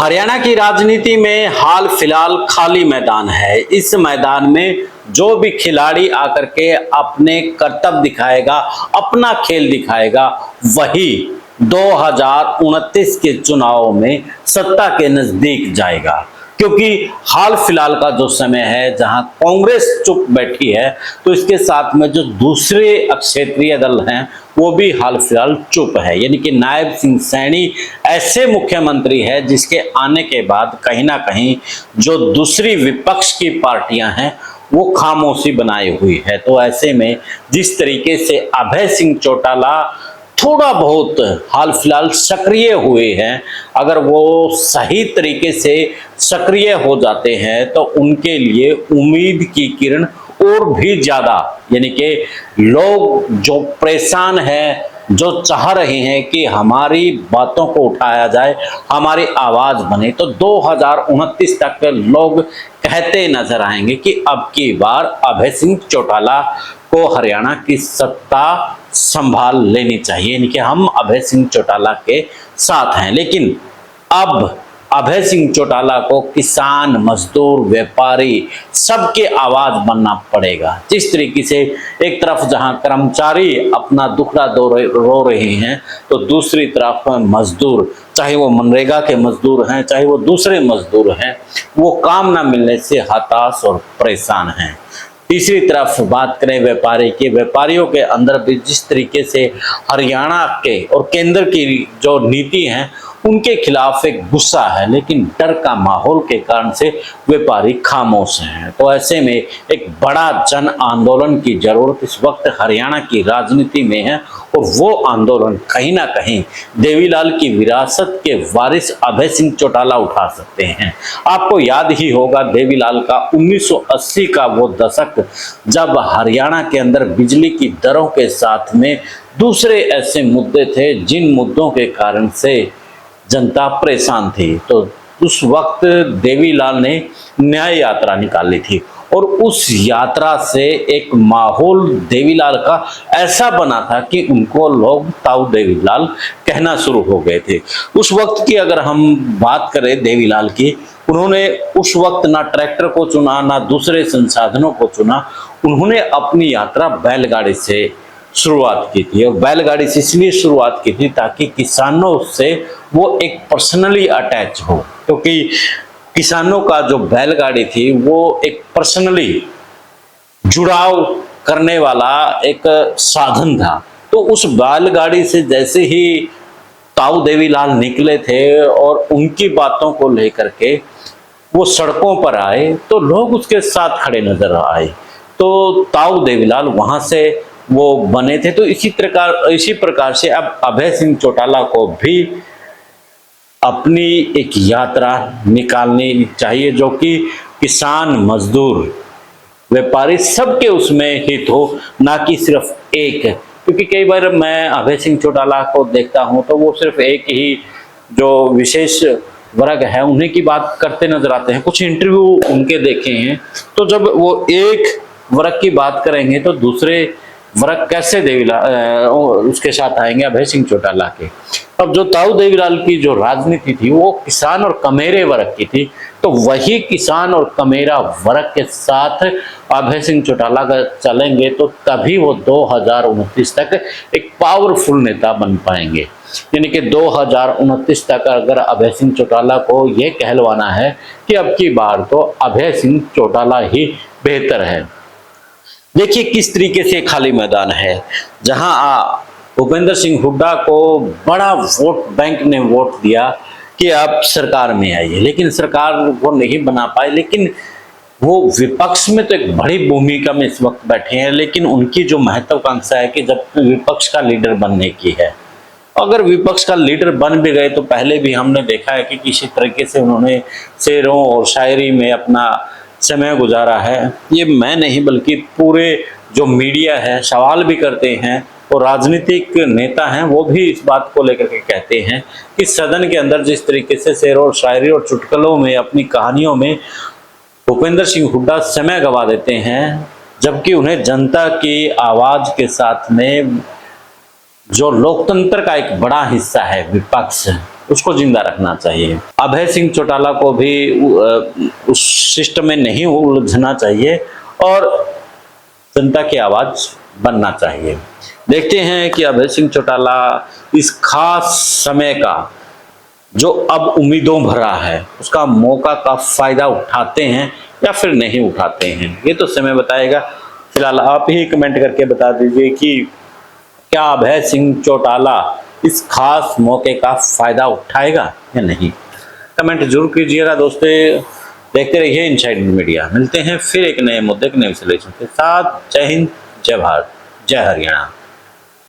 हरियाणा की राजनीति में हाल फिलहाल खाली मैदान है। इस मैदान में जो भी खिलाड़ी आकर के अपने करतब दिखाएगा, अपना खेल दिखाएगा, वही 2029 के चुनाव में सत्ता के नजदीक जाएगा। क्योंकि हाल फिलहाल का जो समय है जहां कांग्रेस चुप बैठी है, तो इसके साथ में जो दूसरे क्षेत्रीय दल हैं वो भी हाल फिलहाल चुप है। यानी कि नायब सिंह सैनी ऐसे मुख्यमंत्री है जिसके आने के बाद कहीं ना कहीं जो दूसरी विपक्ष की पार्टियां हैं वो खामोशी बनाई हुई है। तो ऐसे में जिस तरीके से अभय सिंह चौटाला थोड़ा बहुत हाल फिलहाल सक्रिय हुए हैं, अगर वो सही तरीके से सक्रिय हो जाते हैं तो उनके लिए उम्मीद की किरण और भी ज्यादा, यानी कि लोग जो परेशान हैं, जो चाह रहे हैं कि हमारी बातों को उठाया जाए, हमारी आवाज बने, तो 2029 तक लोग कहते नजर आएंगे कि अब की बार अभय सिंह चौटाला को हरियाणा की सत्ता संभाल लेनी चाहिए, यानी कि हम अभय सिंह चौटाला के साथ हैं। लेकिन अब अभय सिंह चौटाला को किसान, मजदूर, व्यापारी सबके आवाज बनना पड़ेगा। जिस तरीके से एक तरफ जहां कर्मचारी अपना दुखड़ा रो रहे हैं, तो दूसरी तरफ मजदूर, चाहे वो मनरेगा के मजदूर हैं, चाहे वो दूसरे मजदूर हैं, वो काम ना मिलने से हताश और परेशान हैं। तीसरी तरफ बात करें व्यापारी की, व्यापारियों के अंदर भी जिस तरीके से हरियाणा के और केंद्र की जो नीति है उनके खिलाफ एक गुस्सा है, लेकिन डर का माहौल के कारण से व्यापारी खामोश हैं। तो ऐसे में एक बड़ा जन आंदोलन की जरूरत इस वक्त हरियाणा की राजनीति में है, और वो आंदोलन कहीं ना कहीं देवीलाल की विरासत के वारिस अभय सिंह चौटाला उठा सकते हैं। आपको याद ही होगा देवीलाल का 1980 का वो दशक, जब हरियाणा के अंदर बिजली की दरों के साथ में दूसरे ऐसे मुद्दे थे जिन मुद्दों के कारण से जनता परेशान थी। तो उस वक्त देवीलाल ने न्याय यात्रा निकाली थी, और उस यात्रा से एक माहौल देवीलाल का ऐसा बना था कि उनको लोग ताऊ देवीलाल कहना शुरू हो गए थे। उस वक्त की अगर हम बात करें देवीलाल की, उन्होंने उस वक्त ना ट्रैक्टर को चुना, ना दूसरे संसाधनों को चुना, उन्होंने अपनी यात्रा बैलगाड़ी से शुरुआत की थी। और बैलगाड़ी से इसलिए शुरुआत की थी ताकि किसानों से वो एक पर्सनली अटैच हो, क्योंकि किसानों का जो बैलगाड़ी थी वो एक पर्सनली जुड़ाव करने वाला एक साधन था। तो उस बैलगाड़ी से जैसे ही ताऊ देवीलाल निकले थे और उनकी बातों को लेकर के वो सड़कों पर आए, तो लोग उसके साथ खड़े नजर आए। तो ताऊ देवीलाल वहां से वो बने थे। तो इसी प्रकार से अब अभय सिंह चौटाला को भी अपनी एक यात्रा निकालनी चाहिए, जो कि किसान, मजदूर, व्यापारी सबके उसमें हित हो, ना कि सिर्फ एक। क्योंकि कई बार मैं अभय सिंह चौटाला को देखता हूं तो वो सिर्फ एक ही जो विशेष वर्ग है उन्हीं की बात करते नजर आते हैं। कुछ इंटरव्यू उनके देखे हैं, तो जब वो एक वर्ग की बात करेंगे तो दूसरे वर्ग कैसे देवीलाल उसके साथ आएंगे, अभय सिंह चौटाला के। अब जो ताऊ देवीलाल की जो राजनीति थी वो किसान और कमेरे वर्ग की थी, तो वही किसान और कमेरा वर्ग के साथ अभय सिंह चौटाला का चलेंगे, तो तभी वो 2029 तक एक पावरफुल नेता बन पाएंगे। यानी कि 2029 तक अगर अभय सिंह चौटाला को ये कहलवाना है कि अब की बार तो अभय सिंह चौटाला ही बेहतर है। देखिए किस तरीके से खाली मैदान है, जहां भूपेंद्र सिंह हुड्डा को बड़ा वोट बैंक ने वोट दिया कि आप सरकार में आइए, लेकिन सरकार वो नहीं बना पाए। लेकिन वो विपक्ष में तो एक बड़ी भूमिका में इस वक्त बैठे हैं, लेकिन उनकी जो महत्वाकांक्षा है कि जब विपक्ष का लीडर बनने की है, अगर विपक्ष का लीडर बन भी गए तो पहले भी हमने देखा है कि किसी तरीके से उन्होंने शेरों और शायरी में अपना समय गुजारा है। ये मैं नहीं बल्कि पूरे जो मीडिया है सवाल भी करते हैं, और राजनीतिक नेता हैं वो भी इस बात को लेकर के कहते हैं कि सदन के अंदर जिस तरीके से शेरों और शायरी और चुटकुलों में, अपनी कहानियों में भूपेंद्र सिंह हुड्डा समय गवा देते हैं, जबकि उन्हें जनता की आवाज के साथ में जो लोकतंत्र का एक बड़ा हिस्सा है विपक्ष, उसको जिंदा रखना चाहिए। अभय सिंह चौटाला को भी उस सिस्टम में नहीं उलझना चाहिए और जनता की आवाज बनना चाहिए। देखते हैं कि अभय सिंह चौटाला इस खास समय का जो अब उम्मीदों भरा है उसका मौका का फायदा उठाते हैं या फिर नहीं उठाते हैं, ये तो समय बताएगा। फिलहाल आप ही कमेंट करके बता दीजिए कि क्या अभय सिंह चौटाला इस खास मौके का फायदा उठाएगा या नहीं। कमेंट जरूर कीजिएगा दोस्तों। देखते रहिए इनसाइड मीडिया। मिलते हैं फिर एक नए मुद्दे के नए विश्लेषण के साथ। जय हिंद, जय भारत, जय हरियाणा।